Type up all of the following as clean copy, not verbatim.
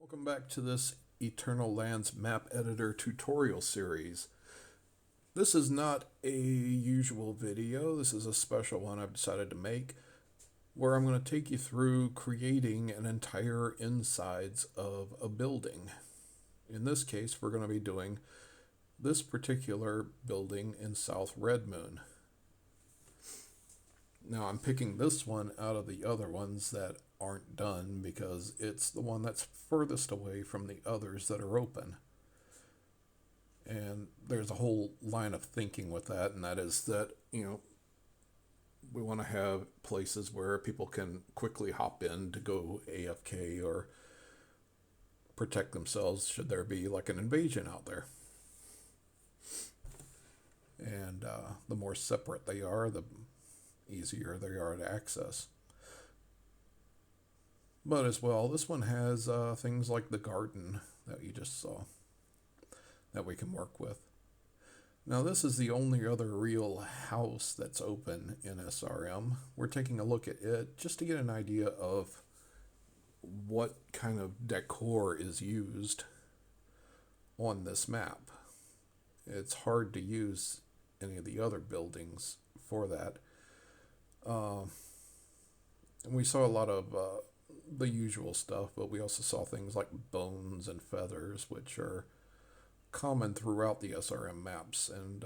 Welcome back to this Eternal Lands Map Editor tutorial series. This is not a usual video. This is a special one I've decided to make where I'm going to take you through creating an entire insides of a building. In this case, we're going to be doing this particular building in South Redmoon. Now I'm picking this one out of the other ones that aren't done because it's the one that's furthest away from the others that are open. And there's a whole line of thinking with that, and that is that, we want to have places where people can quickly hop in to go AFK or protect themselves should there be like an invasion out there. And the more separate they are, the easier they are to access. But as well, this one has things like the garden that you just saw that we can work with. Now this is the only other real house that's open in SRM. We're taking a look at it just to get an idea of what kind of decor is used on this map. It's hard to use any of the other buildings for that. And we saw a lot of the usual stuff, but we also saw things like bones and feathers, which are common throughout the SRM maps, and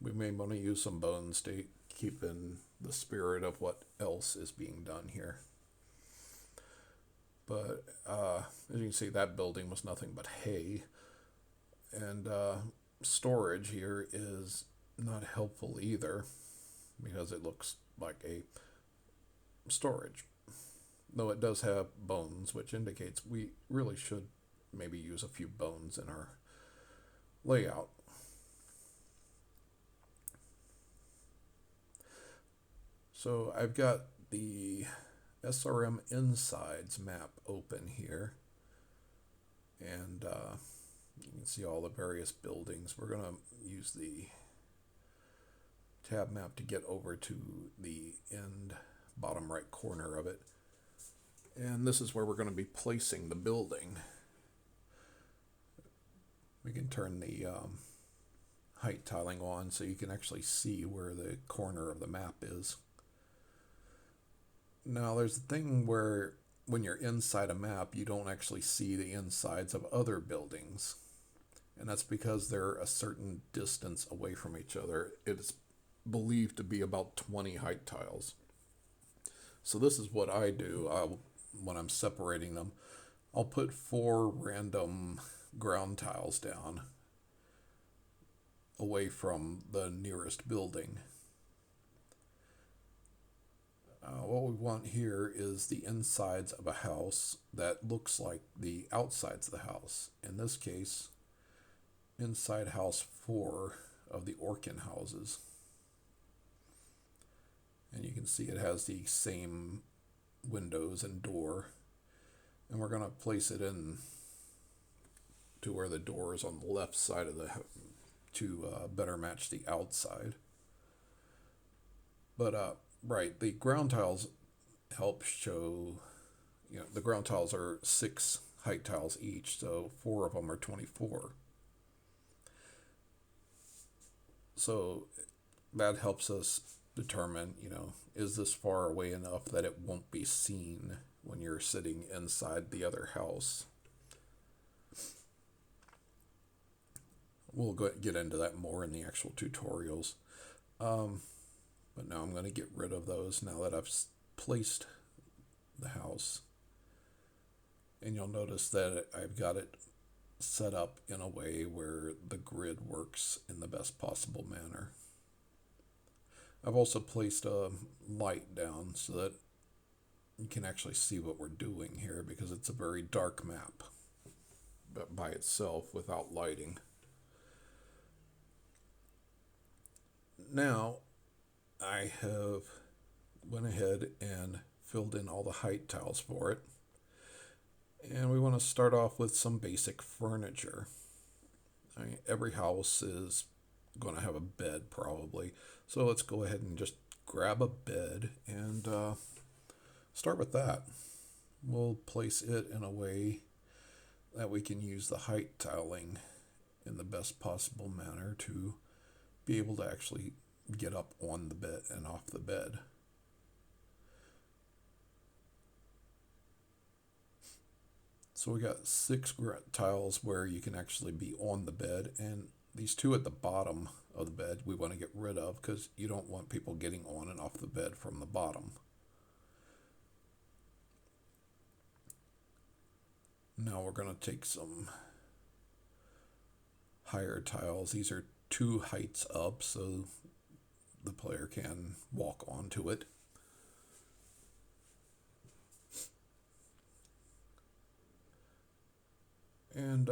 we may want to use some bones to keep in the spirit of what else is being done here. But as you can see, that building was nothing but hay, and storage here is not helpful either because it looks like a storage, though it does have bones, which indicates we really should maybe use a few bones in our layout. So I've got the SRM insides map open here, and you can see all the various buildings. We're going to use the tab map to get over to the end bottom right corner of it, and this is where we're going to be placing the building. We can turn the height tiling on so you can actually see where the corner of the map is. Now there's a thing where when you're inside a map you don't actually see the insides of other buildings, and that's because they're a certain distance away from each other. It's believed to be about 20 height tiles. So this is what I do when I'm separating them. I'll put 4 random ground tiles down away from the nearest building. What we want here is the insides of a house that looks like the outsides of the house. In this case, inside house 4 of the Orkin houses. And you can see it has the same windows and door. And we're going to place it in to where the door is on the left side of the to better match the outside. But right, the ground tiles help show, the ground tiles are 6 height tiles each, so 4 of them are 24. So that helps us determine, is this far away enough that it won't be seen when you're sitting inside the other house. We'll get into that more in the actual tutorials. But now I'm going to get rid of those now that I've placed the house. And you'll notice that I've got it set up in a way where the grid works in the best possible manner. I've also placed a light down so that you can actually see what we're doing here, because it's a very dark map by itself without lighting. Now I have went ahead and filled in all the height tiles for it, and we want to start off with some basic furniture. Every house is going to have a bed probably, so let's go ahead and just grab a bed and start with that. We'll place it in a way that we can use the height tiling in the best possible manner to be able to actually get up on the bed and off the bed. So we got 6 tiles where you can actually be on the bed, and these 2 at the bottom of the bed we want to get rid of because you don't want people getting on and off the bed from the bottom. Now we're going to take some higher tiles. These are 2 heights up so the player can walk onto it. And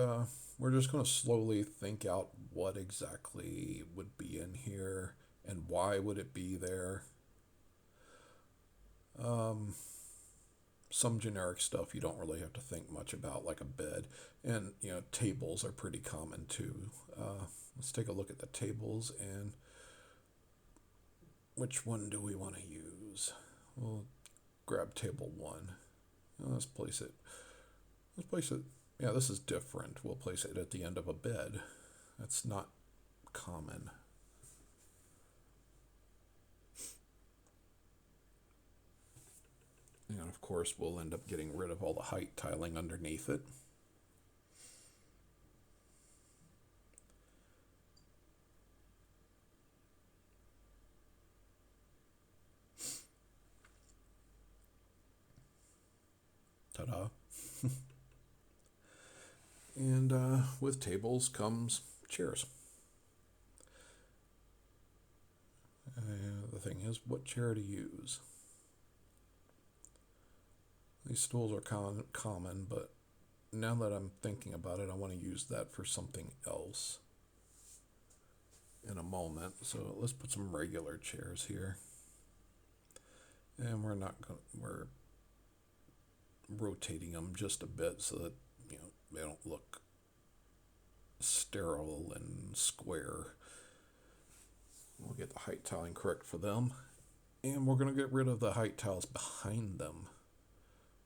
we're just going to slowly think out what exactly would be in here and why would it be there. Some generic stuff you don't really have to think much about, like a bed, and tables are pretty common too. Let's take a look at the tables and which one do we want to use. We'll grab table 1. Let's place it. Yeah, this is different. We'll place it at the end of a bed. That's not common. And of course, we'll end up getting rid of all the height tiling underneath it. Ta-da. And with tables comes chairs. The thing is, what chair to use? These stools are common, but now that I'm thinking about it, I want to use that for something else in a moment. So let's put some regular chairs here. And we're rotating them just a bit so that they don't look sterile and square. We'll get the height tiling correct for them. And we're going to get rid of the height tiles behind them.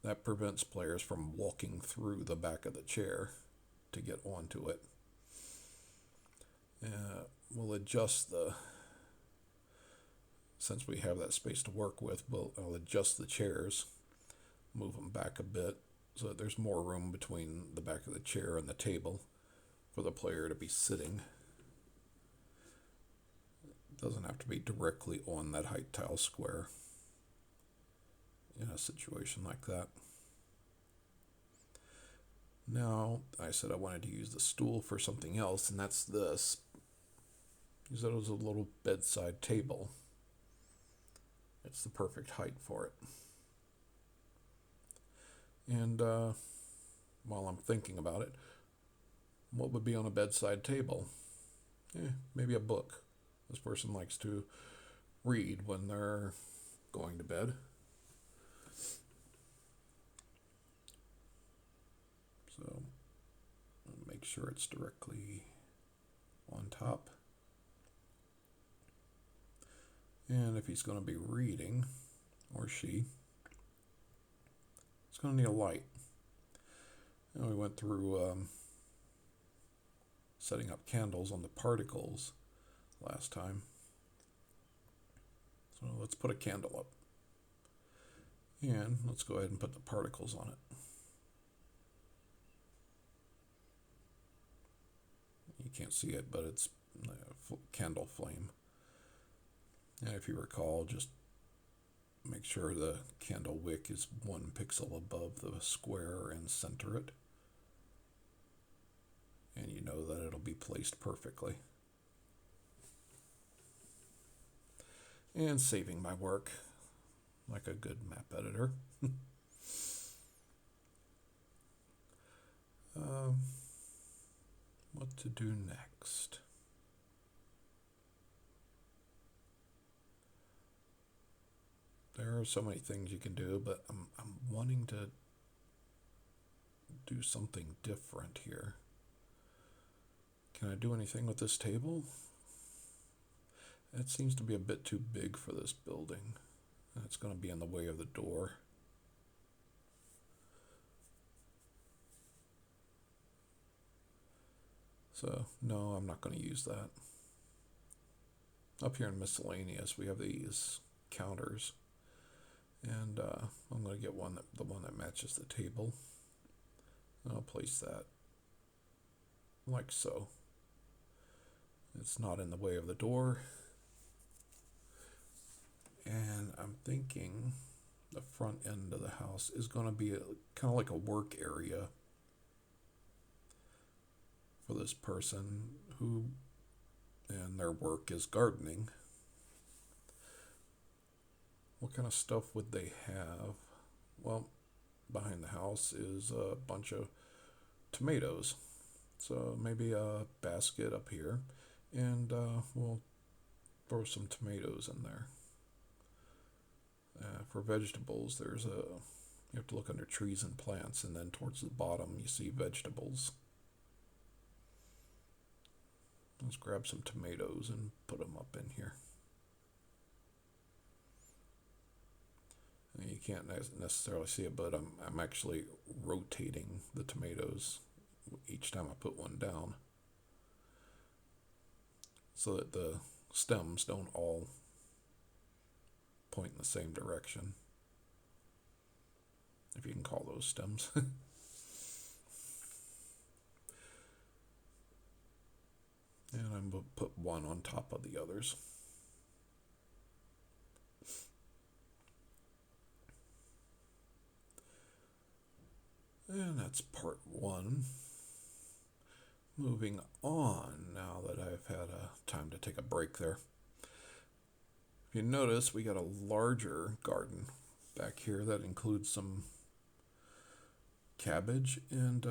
That prevents players from walking through the back of the chair to get onto it. We'll adjust since we have that space to work with, I'll adjust the chairs, move them back a bit so that there's more room between the back of the chair and the table for the player to be sitting. It doesn't have to be directly on that height tile square in a situation like that. Now, I said I wanted to use the stool for something else, and that's this. Use it as a little bedside table. It's the perfect height for it. And while I'm thinking about it, what would be on a bedside table? Maybe a book. This person likes to read when they're going to bed. So I'll make sure it's directly on top. And if he's going to be reading, or she, it's going to need a light. And we went through setting up candles on the particles last time. So let's put a candle up. And let's go ahead and put the particles on it. You can't see it, but it's a candle flame. And if you recall, just make sure the candle wick is 1 pixel above the square and center it. And you know that it'll be placed perfectly. And saving my work like a good map editor. What to do next? There are so many things you can do, but I'm wanting to do something different here. Can I do anything with this table? It seems to be a bit too big for this building. It's going to be in the way of the door. So no, I'm not going to use that. Up here in miscellaneous, we have these counters, and I'm going to get the one that matches the table. And I'll place that like so. It's not in the way of the door. And I'm thinking the front end of the house is going to be kind of like a work area for this person who, and their work is gardening. What kind of stuff would they have? Well, behind the house is a bunch of tomatoes. So maybe a basket up here, and we'll throw some tomatoes in there. For vegetables, you have to look under trees and plants, and then towards the bottom you see vegetables. Let's grab some tomatoes and put them up in here. And you can't necessarily see it, but I'm actually rotating the tomatoes each time I put one down, so that the stems don't all point in the same direction, if you can call those stems. And I'm going to put one on top of the others. And that's part one. Moving on, now that I've had time to take a break there. If you notice, we got a larger garden back here that includes some cabbage, and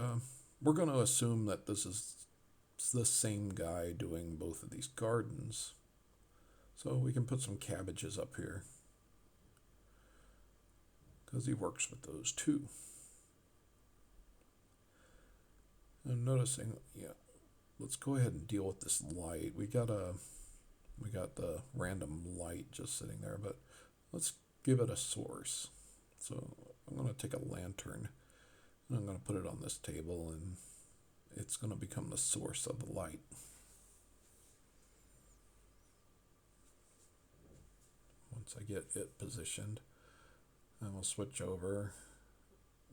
we're going to assume that this is the same guy doing both of these gardens. So we can put some cabbages up here, because he works with those too. I'm noticing, let's go ahead and deal with this light. We got the random light just sitting there, but let's give it a source. So I'm going to take a lantern, and I'm going to put it on this table, and it's going to become the source of the light. Once I get it positioned, then we'll switch over,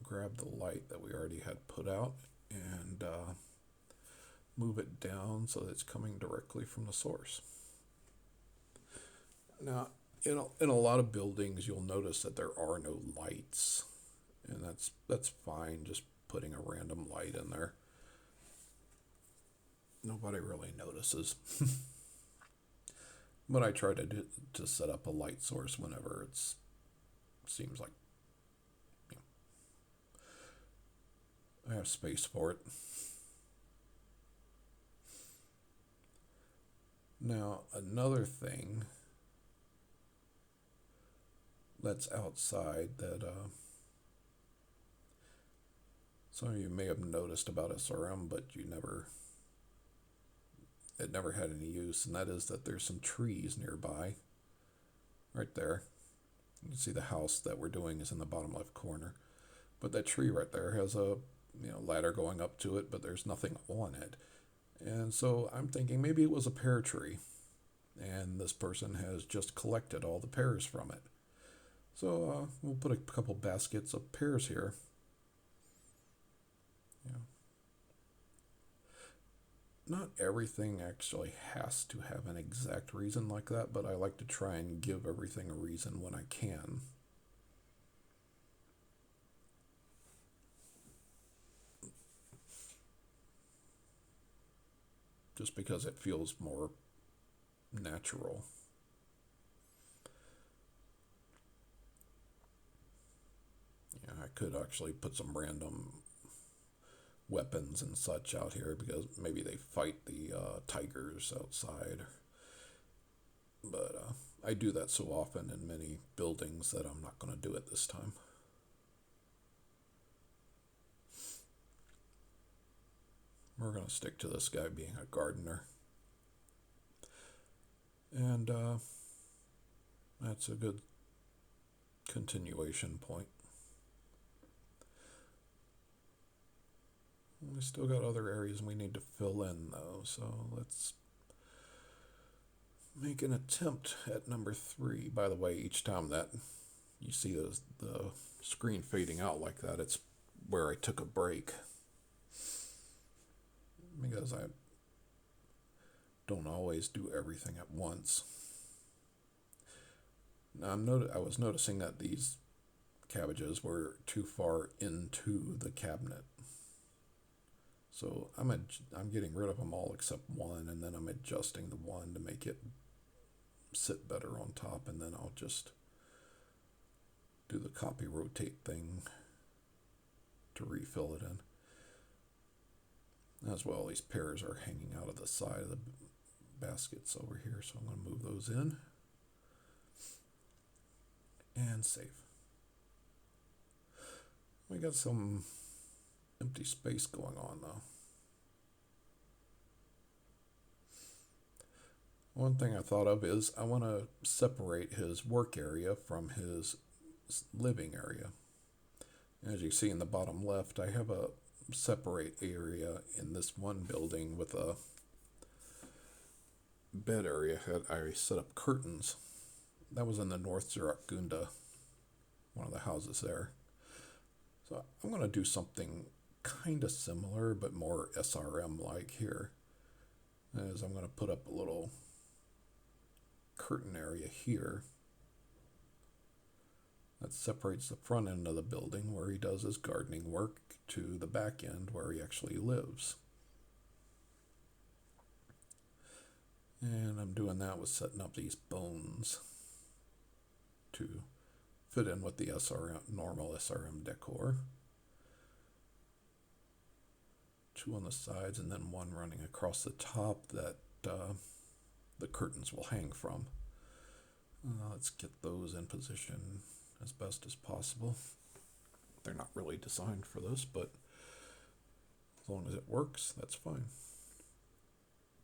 grab the light that we already had put out, and move it down so that it's coming directly from the source. Now, in a lot of buildings, you'll notice that there are no lights, and that's fine, just putting a random light in there. Nobody really notices. But I try to set up a light source whenever it seems like I have space for it. Now, another thing that's outside that some of you may have noticed about SRM, but it never had any use, and that is that there's some trees nearby, right there. You can see the house that we're doing is in the bottom left corner, but that tree right there has a ladder going up to it, but there's nothing on it. And so I'm thinking maybe it was a pear tree, and this person has just collected all the pears from it. So we'll put a couple baskets of pears here. Not everything actually has to have an exact reason like that, but I like to try and give everything a reason when I can. Just because it feels more natural. I could actually put some random weapons and such out here, because maybe they fight the tigers outside. But I do that so often in many buildings that I'm not going to do it this time. We're going to stick to this guy being a gardener. And that's a good continuation point. We still got other areas we need to fill in though, so let's make an attempt at number 3. By the way, each time that you see the screen fading out like that, it's where I took a break. Because I don't always do everything at once. Now I was noticing that these cabbages were too far into the cabinet. So I'm getting rid of them all except one, and then I'm adjusting the one to make it sit better on top, and then I'll just do the copy rotate thing to refill it in. As well, these pears are hanging out of the side of the baskets over here, so I'm going to move those in and save. We got some empty space going on though. One thing I thought of is I want to separate his work area from his living area. As you see in the bottom left, I have a separate area in this one building with a bed area. I set up curtains. That was in the North Zirakunda, one of the houses there. So I'm going to do something kind of similar, but more SRM-like here. As I'm going to put up a little curtain area here that separates the front end of the building where he does his gardening work to the back end where he actually lives. And I'm doing that with setting up these bones to fit in with the SRM, normal SRM decor. 2 on the sides and then 1 running across the top that the curtains will hang from. Let's get those in position as best as possible. They're not really designed for this, but as long as it works, that's fine.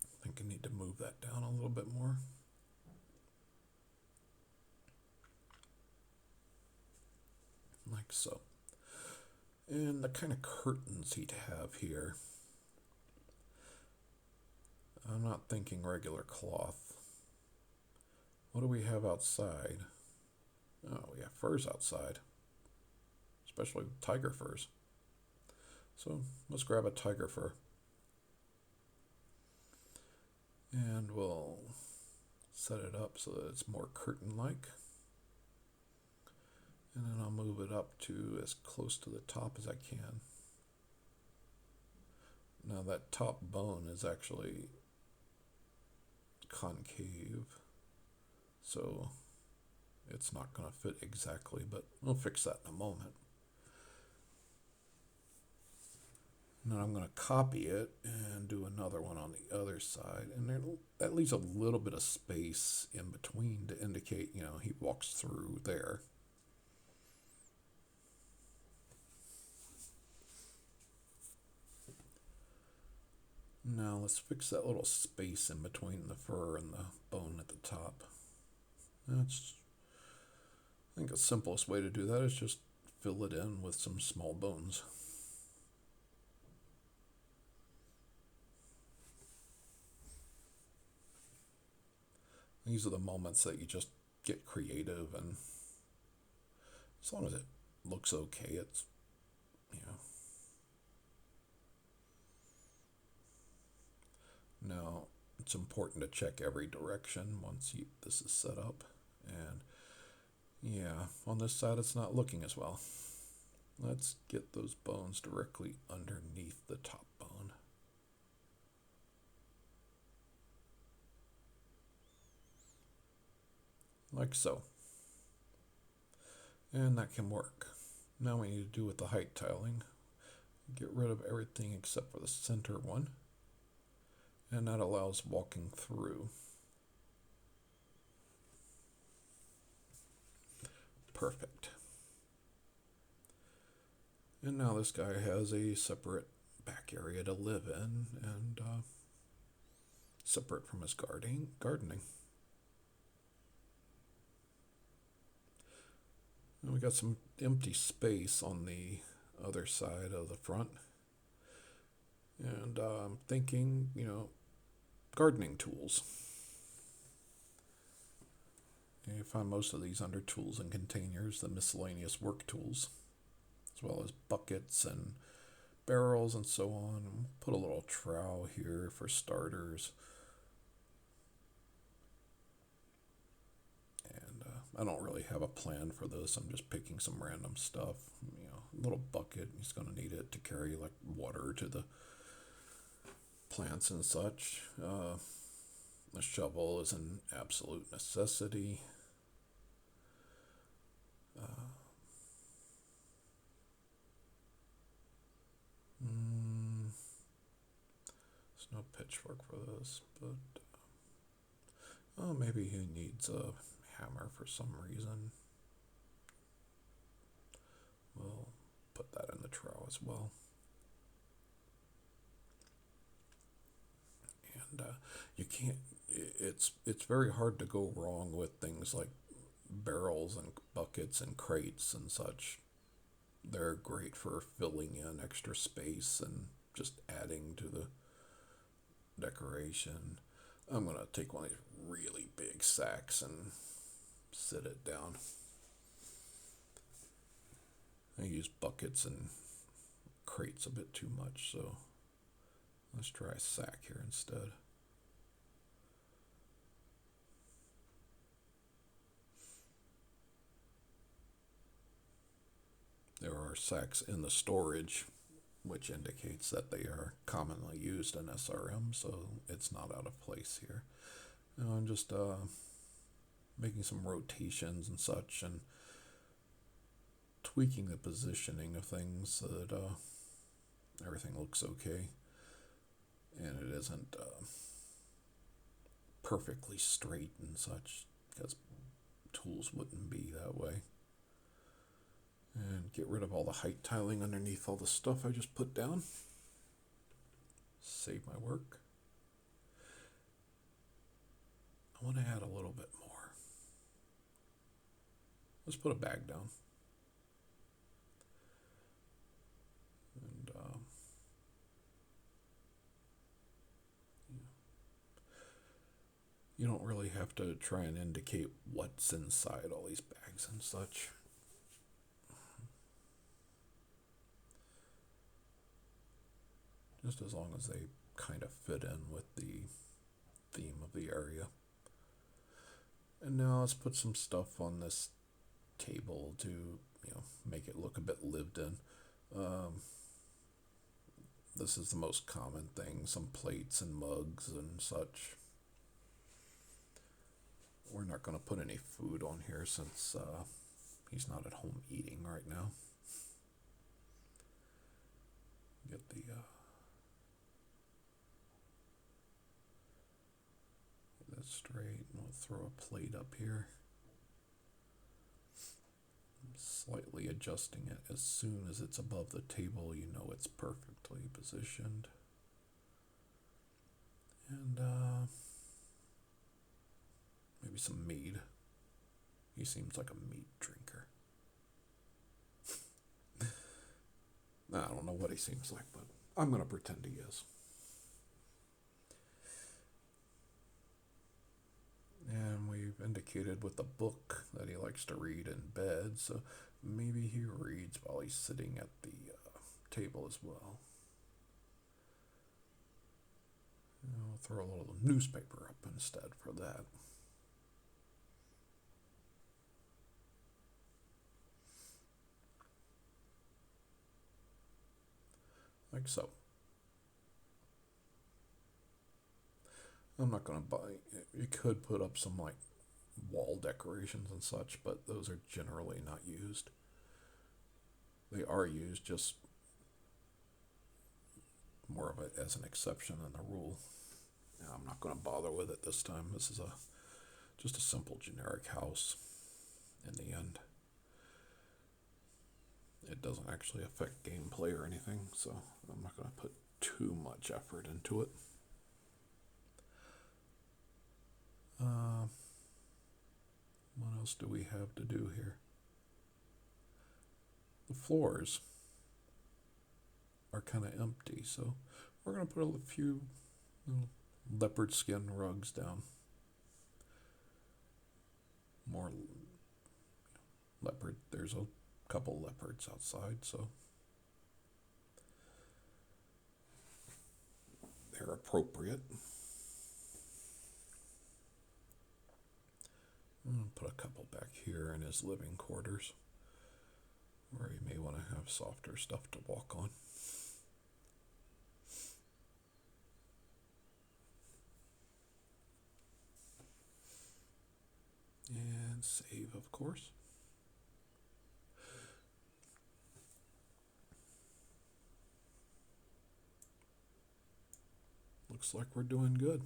I think I need to move that down a little bit more. Like so. And the kind of curtains he'd have here, I'm not thinking regular cloth. What do we have outside? Oh, we have furs outside, especially tiger furs. So let's grab a tiger fur. And we'll set it up so that it's more curtain-like. And then I'll move it up to as close to the top as I can. Now that top bone is actually concave, so it's not going to fit exactly, but we'll fix that in a moment. And then I'm going to copy it and do another one on the other side, and that leaves a little bit of space in between to indicate, he walks through there. Now let's fix that little space in between the fur and the bone at the top. I think the simplest way to do that is just fill it in with some small bones. These are the moments that you just get creative, and as long as it looks okay, it's, Now, it's important to check every direction once this is set up. And yeah, on this side it's not looking as well. Let's get those bones directly underneath the top bone. Like so. And that can work. Now we need to do with the height tiling. Get rid of everything except for the center one. And that allows walking through. Perfect. And now this guy has a separate back area to live in and separate from his gardening. And we got some empty space on the other side of the front. And I'm thinking, gardening tools. And you find most of these under tools and containers, the miscellaneous work tools, as well as buckets and barrels and so on. And put a little trowel here for starters. And I don't really have a plan for this. I'm just picking some random stuff. A little bucket. He's going to need it to carry like water to the plants and such. A shovel is an absolute necessity. There's no pitchfork for this, but maybe he needs a hammer for some reason. We'll put that in the trowel as well. And you can't. It's very hard to go wrong with things like barrels and buckets and crates and such. They're great for filling in extra space and just adding to the decoration. I'm going to take one of these really big sacks and sit it down. I use buckets and crates a bit too much, so let's try a sack here instead. There are sacks in the storage, which indicates that they are commonly used in SRM, so it's not out of place here. Now I'm just making some rotations and such, and tweaking the positioning of things so that everything looks okay, and it isn't perfectly straight and such, because tools wouldn't be that way. And get rid of all the height tiling underneath all the stuff I just put down. Save my work. I want to add a little bit more. Let's put a bag down. And you don't really have to try and indicate what's inside all these bags and such. Just as long as they kind of fit in with the theme of the area. And now let's put some stuff on this table to, make it look a bit lived in. This is the most common thing, some plates and mugs and such. We're not going to put any food on here since he's not at home eating right now. Get that straight, and we'll throw a plate up here. I'm slightly adjusting it. As soon as it's above the table, you know it's perfectly positioned. And maybe some mead. He seems like a meat drinker. I don't know what he seems like, but I'm going to pretend he is. And we've indicated with the book that he likes to read in bed, so maybe he reads while he's sitting at the table as well. I'll throw a little newspaper up instead for that. Like so. I'm not going to buy, you could put up some like wall decorations and such, but those are generally not used. They are used just more of it as an exception than the rule. Now, I'm not going to bother with it this time. This is just a simple generic house in the end. It doesn't actually affect gameplay or anything, so I'm not going to put too much effort into it. What else do we have to do here? The floors are kind of empty, so We're going to put a few leopard skin rugs down. More leopard. There's a couple leopards outside, so they're appropriate. I'm going to put a couple back here in his living quarters, where he may want to have softer stuff to walk on. And save, of course. Looks like we're doing good.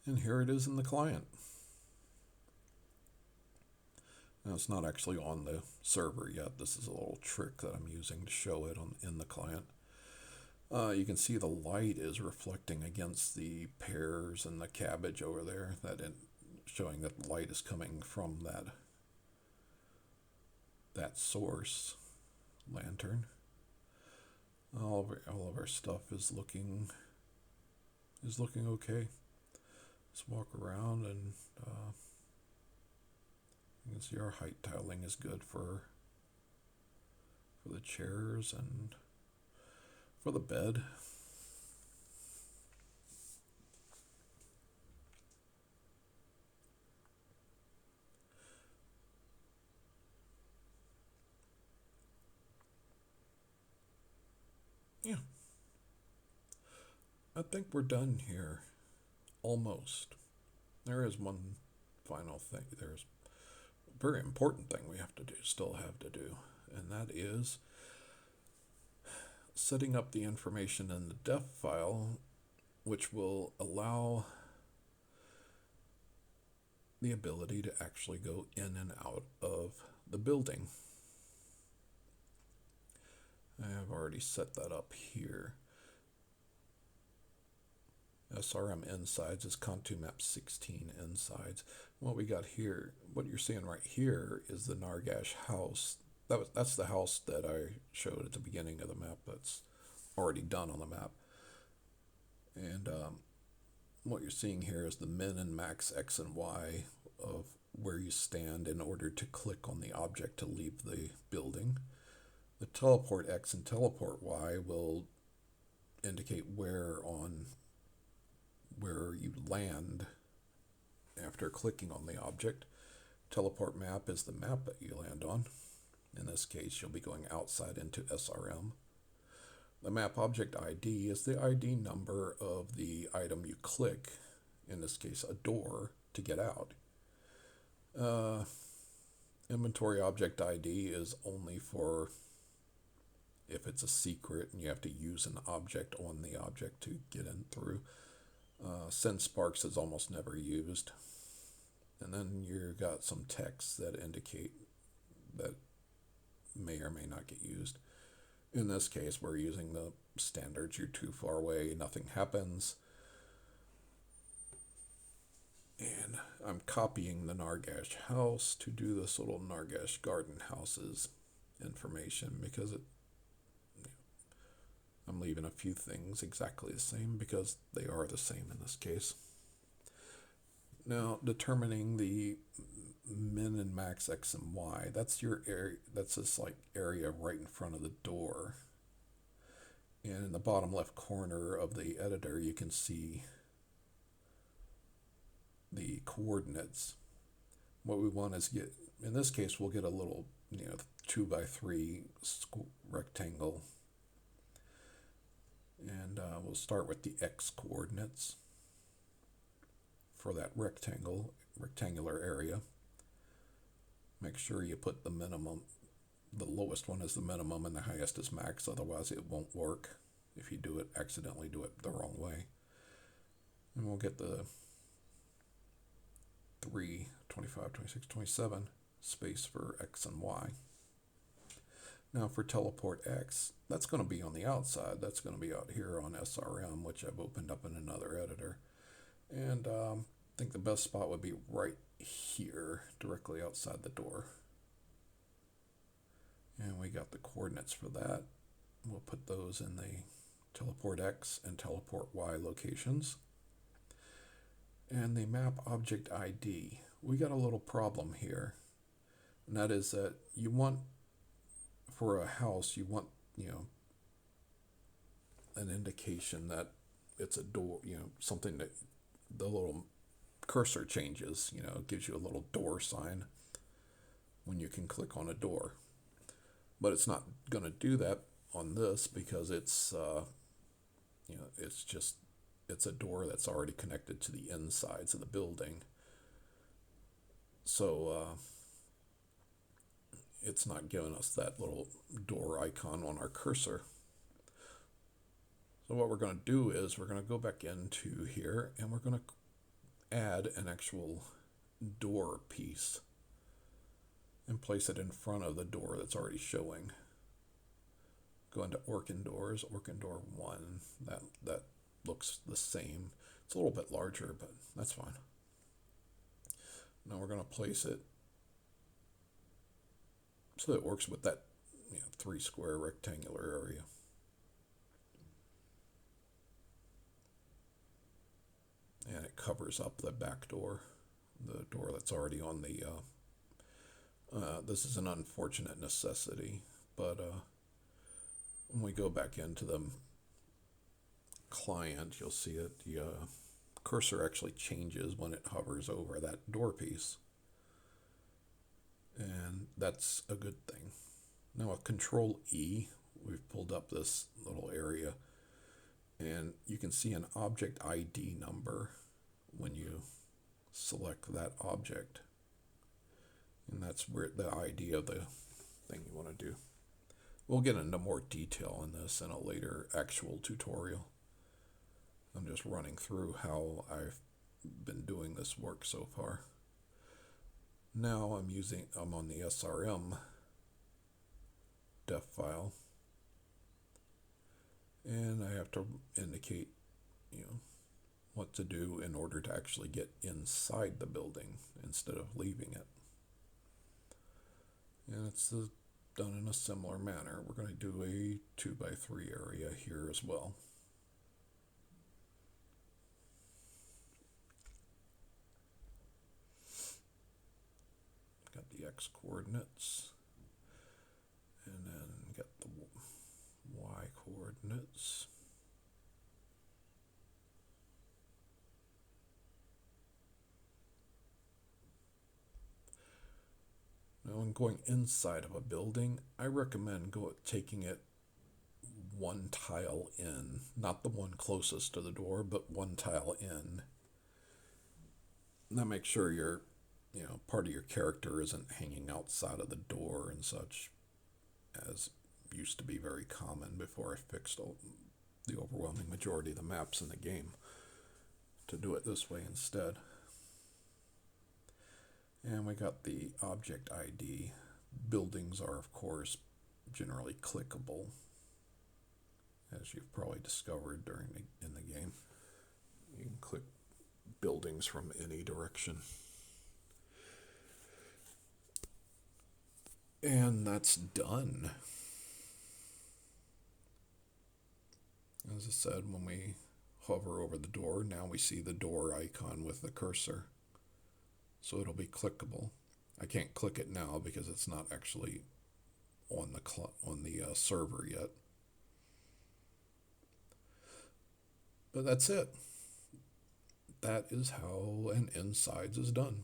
And here it is in the client. Now it's not actually on the server yet. This is a little trick that I'm using to show it in the client. You can see the light is reflecting against the pears and the cabbage over there, showing that the light is coming from that source lantern. All of our stuff is looking okay. Let's walk around, and you can see our height tiling is good for the chairs and for the bed. Yeah. I think we're done here. Almost. There is one final thing. There's a very important thing we still have to do, and that is setting up the information in the def file, which will allow the ability to actually go in and out of the building. I have already set that up here. SRM insides is Contour Map 16 insides. What we got here, what you're seeing right here, is the Nargash house. That's the house that I showed at the beginning of the map. That's already done on the map. And what you're seeing here is the min and max X and Y of where you stand in order to click on the object to leave the building. The teleport X and teleport Y will indicate where you land after clicking on the object. Teleport map is the map that you land on. In this case, you'll be going outside into SRM. The map object ID is the ID number of the item you click, in this case a door, to get out. Inventory object ID is only for if it's a secret and you have to use an object on the object to get in through. Send sparks is almost never used. And then you've got some text that indicate that may or may not get used. In this case, we're using the standards. You're too far away, nothing happens. And I'm copying the Nargash house to do this little Nargash garden houses information, because I'm leaving a few things exactly the same because they are the same in this case. Now, determining the min and max X and Y, that's your area. That's this area right in front of the door. And in the bottom left corner of the editor, you can see the coordinates. What we want is in this case, we'll get a little 2x3 rectangle. And we'll start with the X coordinates for that rectangular area. Make sure you put the minimum. The lowest one is the minimum and the highest is max, otherwise it won't work if you accidentally do it the wrong way. And we'll get the 3, 25, 26, 27 space for X and Y. Now for teleport X, that's going to be on the outside. That's going to be out here on SRM, which I've opened up in another editor. And I think the best spot would be right here, directly outside the door. And we got the coordinates for that. We'll put those in the teleport X and teleport Y locations. And the map object ID. We got a little problem here. And that is that you want, for a house, you want, an indication that it's a door, something that the little cursor changes, it gives you a little door sign when you can click on a door. But it's not going to do that on this because it's, it's a door that's already connected to the insides of the building. So it's not giving us that little door icon on our cursor. So what we're going to do is we're going to go back into here and we're going to add an actual door piece and place it in front of the door that's already showing. Go into Orkin Doors, Orkin Door 1. That looks the same. It's a little bit larger, but that's fine. Now we're going to place it so that it works with that 3 square rectangular area. And it covers up the back door, the door that's already on the, this is an unfortunate necessity, but when we go back into the client, you'll see that the cursor actually changes when it hovers over that door piece. And that's a good thing. Now with Control E, we've pulled up this little area and you can see an object ID number when you select that object. And that's where the ID of the thing you want to do. We'll get into more detail on this in a later actual tutorial. I'm just running through how I've been doing this work so far. Now I'm on the SRM def file, and I have to indicate, what to do in order to actually get inside the building instead of leaving it. And it's done in a similar manner. We're going to do a 2x3 area here as well. Got the X coordinates, and then got the Y coordinates. Now, when going inside of a building, I recommend taking it one tile in, not the one closest to the door, but one tile in. Now make sure your, part of your character isn't hanging outside of the door and such, as used to be very common before I fixed the overwhelming majority of the maps in the game to do it this way instead. And we got the object ID. Buildings are, of course, generally clickable, as you've probably discovered in the game. You can click buildings from any direction. And that's done. As I said, when we hover over the door, now we see the door icon with the cursor. So it'll be clickable. I can't click it now because it's not actually on the server yet. But that's it. That is how an insides is done.